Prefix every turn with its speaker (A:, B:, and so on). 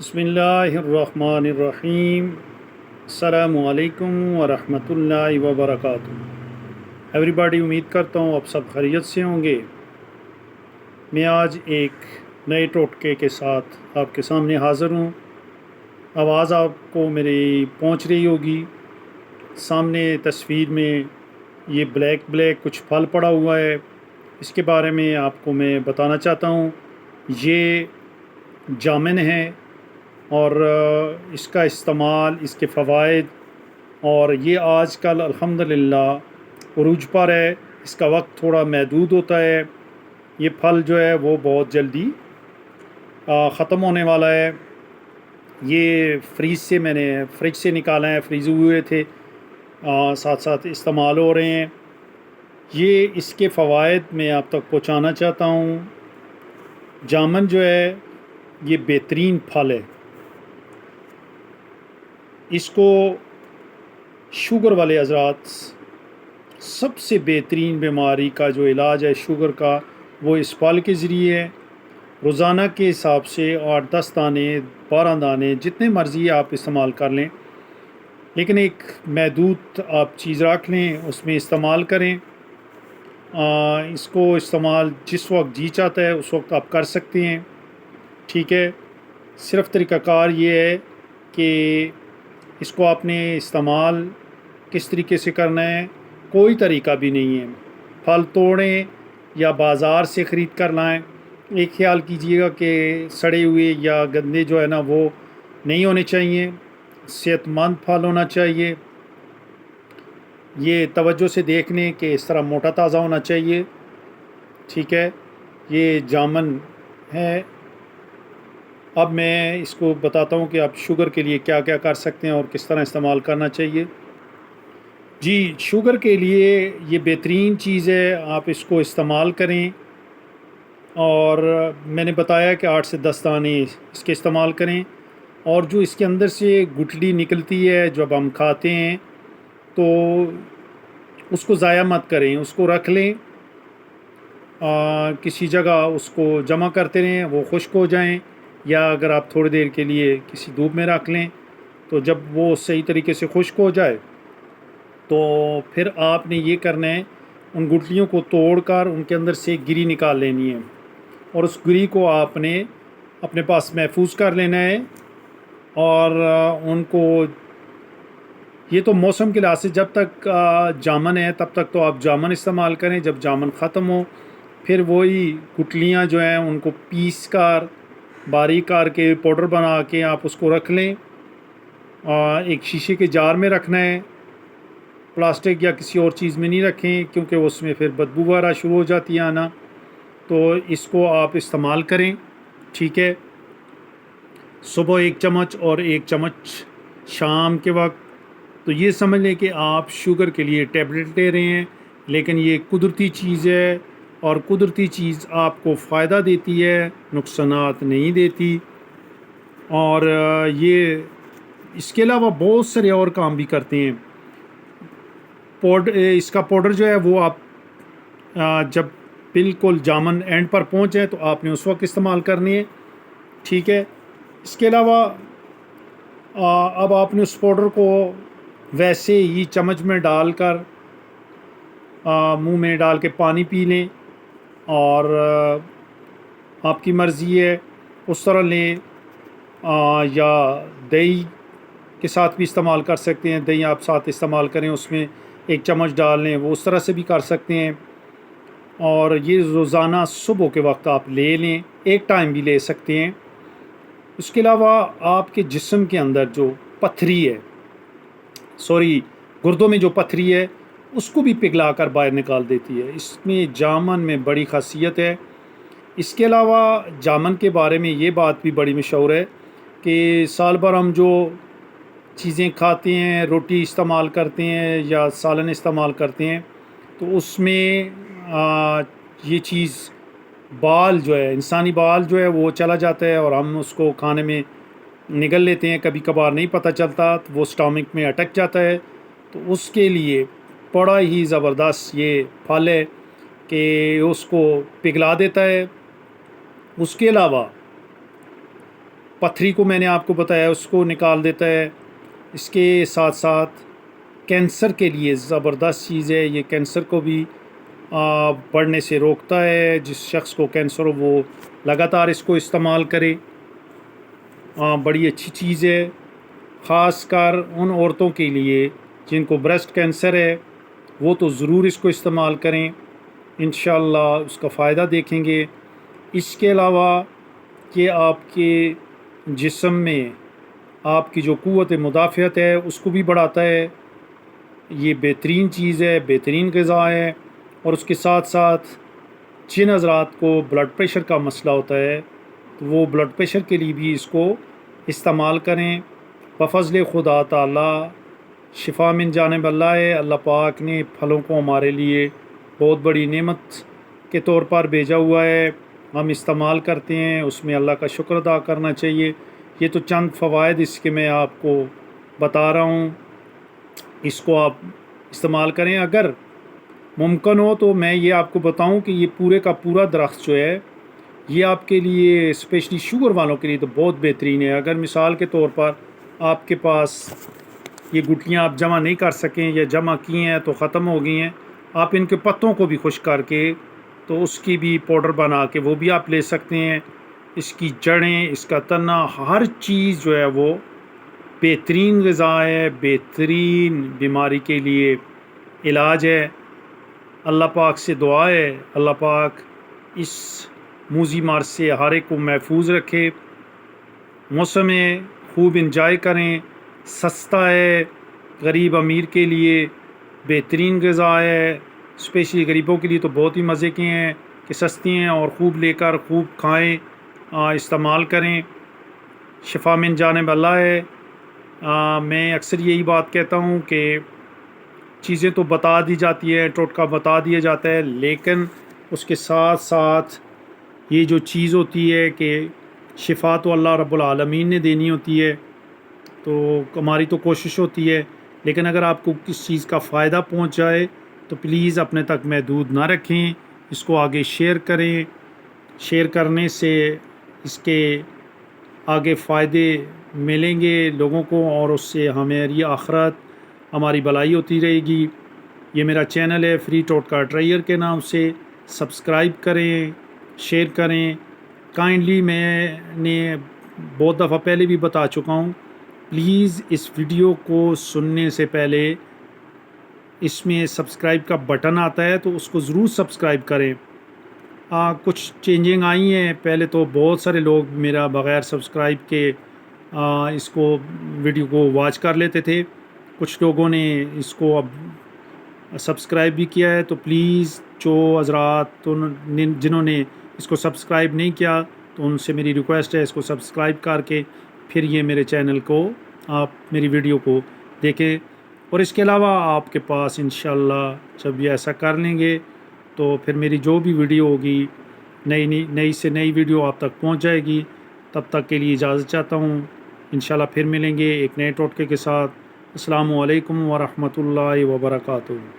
A: بسم اللہ الرحمن الرحیم۔ السلام علیکم ورحمۃ اللہ وبرکاتہ۔ ایوری امید کرتا ہوں آپ سب خیریت سے ہوں گے۔ میں آج ایک نئے ٹوٹکے کے ساتھ آپ کے سامنے حاضر ہوں۔ آواز آپ کو میری پہنچ رہی ہوگی۔ سامنے تصویر میں یہ بلیک کچھ پھل پڑا ہوا ہے، اس کے بارے میں آپ کو میں بتانا چاہتا ہوں۔ یہ جامن ہے اور اس کا استعمال، اس کے فوائد، اور یہ آج کل الحمدللہ عروج پر ہے۔ اس کا وقت تھوڑا محدود ہوتا ہے۔ یہ پھل جو ہے وہ بہت جلدی ختم ہونے والا ہے۔ یہ میں نے فریج سے نکالا ہے، فریز ہوئے تھے، ساتھ ساتھ استعمال ہو رہے ہیں۔ یہ اس کے فوائد میں آپ تک پہنچانا چاہتا ہوں۔ جامن جو ہے یہ بہترین پھل ہے۔ اس کو شوگر والے حضرات، سب سے بہترین بیماری کا جو علاج ہے شوگر کا، وہ اس پھل کے ذریعے ہے۔ روزانہ کے حساب سے 8-10 دانے، 12 دانے، جتنے مرضی آپ استعمال کر لیں، لیکن ایک محدود آپ چیز رکھ لیں، اس میں استعمال کریں۔ اس کو استعمال جس وقت جی چاہتا ہے اس وقت آپ کر سکتے ہیں، ٹھیک ہے۔ صرف طریقہ کار یہ ہے کہ اس کو آپ نے استعمال کس طریقے سے کرنا ہے، کوئی طریقہ بھی نہیں ہے۔ پھل توڑیں یا بازار سے خرید کر لائیں، ایک خیال کیجئے گا کہ سڑے ہوئے یا گندے جو ہے نا وہ نہیں ہونے چاہیے، صحت مند پھل ہونا چاہیے۔ یہ توجہ سے دیکھ لیں کہ اس طرح موٹا تازہ ہونا چاہیے، ٹھیک ہے۔ یہ جامن ہے۔ اب میں اس کو بتاتا ہوں کہ آپ شوگر کے لیے کیا کیا کر سکتے ہیں اور کس طرح استعمال کرنا چاہیے۔ جی، شوگر کے لیے یہ بہترین چیز ہے، آپ اس کو استعمال کریں۔ اور میں نے بتایا کہ 8 سے 10 دانے اس کے استعمال کریں، اور جو اس کے اندر سے گٹلی نکلتی ہے جب ہم کھاتے ہیں تو اس کو ضائع مت کریں، اس کو رکھ لیں کسی جگہ، اس کو جمع کرتے رہیں، وہ خشک ہو جائیں، یا اگر آپ تھوڑی دیر کے لیے کسی دھوپ میں رکھ لیں تو جب وہ صحیح طریقے سے خشک ہو جائے تو پھر آپ نے یہ کرنا ہے، ان گٹلیوں کو توڑ کر ان کے اندر سے گری نکال لینی ہے، اور اس گری کو آپ نے اپنے پاس محفوظ کر لینا ہے۔ اور ان کو، یہ تو موسم کے لحاظ سے جب تک جامن ہے تب تک تو آپ جامن استعمال کریں، جب جامن ختم ہو پھر وہی گٹلیاں جو ہیں ان کو پیس کر، باریک کر کے، پاؤڈر بنا کے آپ اس کو رکھ لیں۔ ایک شیشے کے جار میں رکھنا ہے، پلاسٹک یا کسی اور چیز میں نہیں رکھیں، کیونکہ اس میں پھر بدبو وغیرہ شروع ہو جاتی ہے آنا۔ تو اس کو آپ استعمال کریں، ٹھیک ہے۔ صبح 1 چمچ اور 1 چمچ شام کے وقت۔ تو یہ سمجھ لیں کہ آپ شوگر کے لیے ٹیبلٹ لے رہے ہیں، لیکن یہ قدرتی چیز ہے، اور قدرتی چیز آپ کو فائدہ دیتی ہے، نقصانات نہیں دیتی۔ اور یہ اس کے علاوہ بہت سارے اور کام بھی کرتے ہیں۔ اس کا پاؤڈر جو ہے وہ آپ جب بالکل جامن اینڈ پر پہنچ جائے تو آپ نے اس وقت استعمال کرنی ہے، ٹھیک ہے۔ اس کے علاوہ اب آپ نے اس پاؤڈر کو ویسے ہی چمچ میں ڈال کر منہ میں ڈال کے پانی پی لیں، اور آپ کی مرضی ہے اس طرح لیں، یا دہی کے ساتھ بھی استعمال کر سکتے ہیں۔ دہی آپ ساتھ استعمال کریں، اس میں 1 چمچ ڈال لیں، وہ اس طرح سے بھی کر سکتے ہیں۔ اور یہ روزانہ صبح کے وقت آپ لے لیں، ایک ٹائم بھی لے سکتے ہیں۔ اس کے علاوہ آپ کے جسم کے اندر جو پتھری ہے، گردوں میں جو پتھری ہے، اس کو بھی پگھلا کر باہر نکال دیتی ہے۔ اس میں جامن میں بڑی خاصیت ہے۔ اس کے علاوہ جامن کے بارے میں یہ بات بھی بڑی مشہور ہے کہ سال بھر ہم جو چیزیں کھاتے ہیں، روٹی استعمال کرتے ہیں یا سالن استعمال کرتے ہیں، تو اس میں یہ چیز، بال جو ہے، انسانی بال جو ہے وہ چلا جاتا ہے، اور ہم اس کو کھانے میں نگل لیتے ہیں، کبھی کبھار نہیں پتہ چلتا، تو وہ اسٹامک میں اٹک جاتا ہے۔ تو اس کے لیے بڑا ہی زبردست یہ پھل ہے کہ اس کو پگھلا دیتا ہے۔ اس کے علاوہ پتھری کو میں نے آپ کو بتایا اس کو نکال دیتا ہے. اس کے ساتھ ساتھ کینسر کے لیے زبردست چیز ہے یہ. کینسر کو بھی بڑھنے سے روکتا ہے. جس شخص کو کینسر ہو وہ لگاتار اس کو استعمال کرے. بڑی اچھی چیز ہے خاص کر ان عورتوں کے لیے جن کو بریسٹ کینسر ہے. وہ تو ضرور اس کو استعمال کریں. انشاءاللہ اس کا فائدہ دیکھیں گے. اس کے علاوہ کہ آپ کے جسم میں آپ کی جو قوت مدافعت ہے اس کو بھی بڑھاتا ہے. یہ بہترین چیز ہے, بہترین غذا ہے. اور اس کے ساتھ ساتھ جن حضرات کو بلڈ پریشر کا مسئلہ ہوتا ہے تو وہ بلڈ پریشر کے لیے بھی اس کو استعمال کریں. بفضل خدا تعالی شفا من جانب اللہ ہے. اللہ پاک نے پھلوں کو ہمارے لیے بہت بڑی نعمت کے طور پر بھیجا ہوا ہے. ہم استعمال کرتے ہیں, اس میں اللہ کا شکر ادا کرنا چاہیے. یہ تو چند فوائد اس کے میں آپ کو بتا رہا ہوں. اس کو آپ استعمال کریں. اگر ممکن ہو تو میں یہ آپ کو بتاؤں کہ یہ پورے کا پورا درخت جو ہے یہ آپ کے لیے اسپیشلی شوگر والوں کے لیے تو بہت بہترین ہے. اگر مثال کے طور پر آپ کے پاس یہ گٹلیاں آپ جمع نہیں کر سکیں یا جمع کی ہیں تو ختم ہو گئی ہیں, آپ ان کے پتوں کو بھی خشک کر کے تو اس کی بھی پاؤڈر بنا کے وہ بھی آپ لے سکتے ہیں. اس کی جڑیں, اس کا تنا, ہر چیز جو ہے وہ بہترین غذا ہے, بہترین بیماری کے لیے علاج ہے. اللہ پاک سے دعا ہے اللہ پاک اس موذی مرض سے ہر ایک کو محفوظ رکھے. موسم خوب انجوائے کریں. سستا ہے, غریب امیر کے لیے بہترین غذا ہے. اسپیشلی غریبوں کے لیے تو بہت ہی مزے کے ہیں کہ سستی ہیں اور خوب لے کر خوب کھائیں, استعمال کریں. شفا من جانب اللہ ہے. میں اکثر یہی بات کہتا ہوں کہ چیزیں تو بتا دی جاتی ہے, ٹوٹکا بتا دیا جاتا ہے, لیکن اس کے ساتھ ساتھ یہ جو چیز ہوتی ہے کہ شفا تو اللہ رب العالمین نے دینی ہوتی ہے. تو ہماری تو کوشش ہوتی ہے, لیکن اگر آپ کو کس چیز کا فائدہ پہنچ جائے تو پلیز اپنے تک محدود نہ رکھیں. اس کو آگے شیئر کریں. شیئر کرنے سے اس کے آگے فائدے ملیں گے لوگوں کو اور اس سے ہماری آخرت, ہماری بھلائی ہوتی رہے گی. یہ میرا چینل ہے فری ٹوٹکا ٹرائیر کے نام سے. سبسکرائب کریں, شیئر کریں. کائنڈلی میں نے بہت دفعہ پہلے بھی بتا چکا ہوں, پلیز اس ویڈیو کو سننے سے پہلے اس میں سبسکرائب کا بٹن آتا ہے تو اس کو ضرور سبسکرائب کریں. کچھ چینجنگ آئی ہیں. پہلے تو بہت سارے لوگ میرا بغیر سبسکرائب کے اس کو ویڈیو کو واچ کر لیتے تھے. کچھ لوگوں نے اس کو اب سبسکرائب بھی کیا ہے. تو پلیز جو حضرات جنہوں نے اس کو سبسکرائب نہیں کیا تو ان سے میری ریکویسٹ ہے اس کو سبسکرائب کر کے پھر یہ میرے چینل کو آپ میری ویڈیو کو دیکھیں. اور اس کے علاوہ آپ کے پاس انشاءاللہ جب یہ ایسا کر لیں گے تو پھر میری جو بھی ویڈیو ہوگی نئی سے نئی ویڈیو آپ تک پہنچ جائے گی. تب تک کے لیے اجازت چاہتا ہوں. انشاءاللہ پھر ملیں گے ایک نئے ٹوٹکے کے ساتھ. السلام علیکم ورحمۃ اللہ وبرکاتہ.